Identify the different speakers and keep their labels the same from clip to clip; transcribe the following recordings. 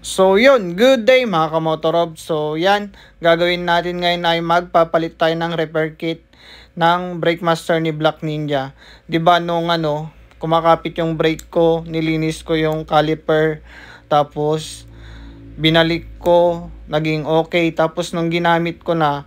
Speaker 1: So yun, good day mga kamotorob. So yan, gagawin natin ngayon ay magpapalit tayo ng repair kit ng brake master ni Black Ninja. 'Di ba nung kumakapit yung brake ko, nilinis ko yung caliper, tapos binalik ko, naging okay. Tapos nung ginamit ko na,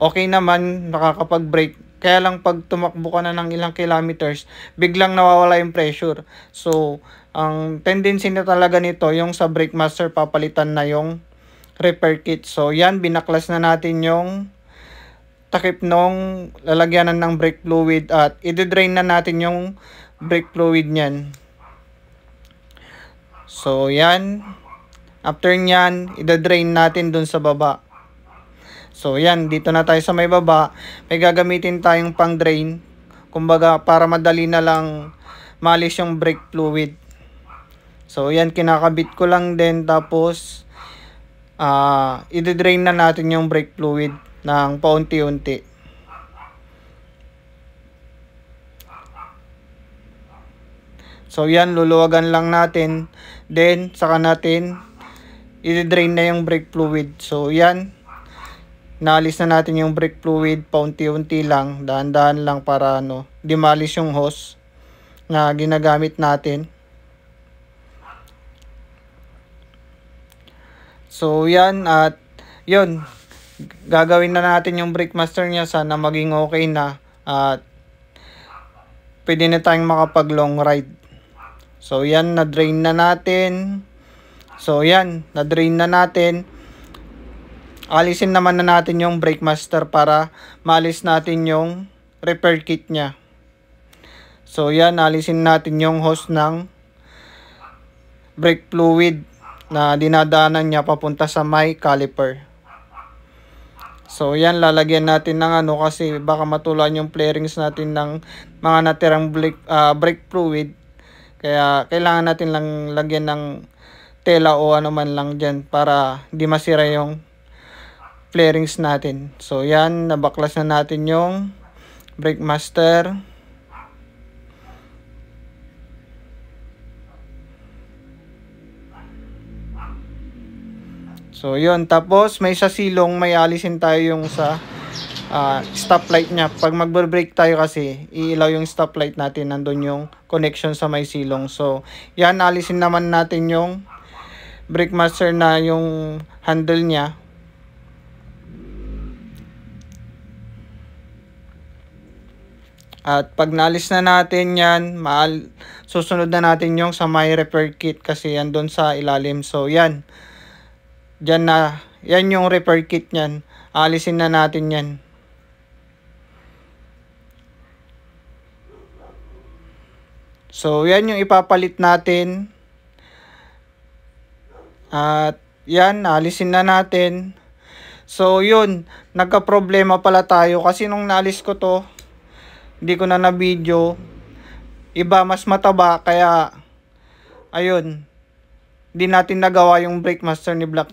Speaker 1: okay naman, nakakapag-brake. Kaya lang pag tumakbo ka na ng ilang kilometers, biglang nawawala yung pressure. So, ang tendency na talaga nito, yung sa brake master, papalitan na yung repair kit. So, yan, binaklas na natin yung takip nung lalagyanan ng brake fluid at i-drain na natin yung brake fluid nyan. So, yan. After nyan, i-drain natin dun sa baba. So, yan. Dito na tayo sa may baba. May gagamitin tayong pang drain. Kumbaga, para madali na lang maalis yung brake fluid. So, yan. Kinakabit ko lang din. Tapos, i-drain na natin yung brake fluid ng paunti-unti. So, yan. Luluwagan lang natin. Then, saka natin i-drain na yung brake fluid. So, yan. Naalis na natin yung brake fluid paunti-unti lang, dahan-dahan lang para di maalis yung hose na ginagamit natin. So yan, at yun, gagawin na natin yung brake master niya, sana maging okay na at pwede na tayong makapag long ride. So yan, na-drain na natin. So yan, na-drain na natin. Alisin naman na natin yung brake master para maalis natin yung repair kit niya. So yan, alisin natin yung hose ng brake fluid na dinadaanan niya papunta sa may caliper. So yan, lalagyan natin ng kasi baka matulan yung flarings natin ng mga natirang brake fluid. Kaya kailangan natin lang lagyan ng tela o ano man lang dyan para di masira yung flarings natin. So yan, nabaklas na natin yung brake master. So yun, tapos may sa silong may alisin tayo yung sa stoplight nya. Pag magbe-brake tayo kasi, iilaw yung stoplight natin, nandun yung connection sa may silong. So yan, alisin naman natin yung brake master na yung handle nya. At pag naalis na natin yan, susunod na natin yung sa may repair kit kasi yan doon sa ilalim. So yan, dyan na, yan yung repair kit nyan. Alisin na natin yan. So yan yung ipapalit natin. At yan, alisin na natin. So yun, nagka-problema pala tayo kasi nung naalis ko to, hindi ko na video, iba mas mataba, kaya ayun, hindi natin nagawa yung brake master ni Black Ninja.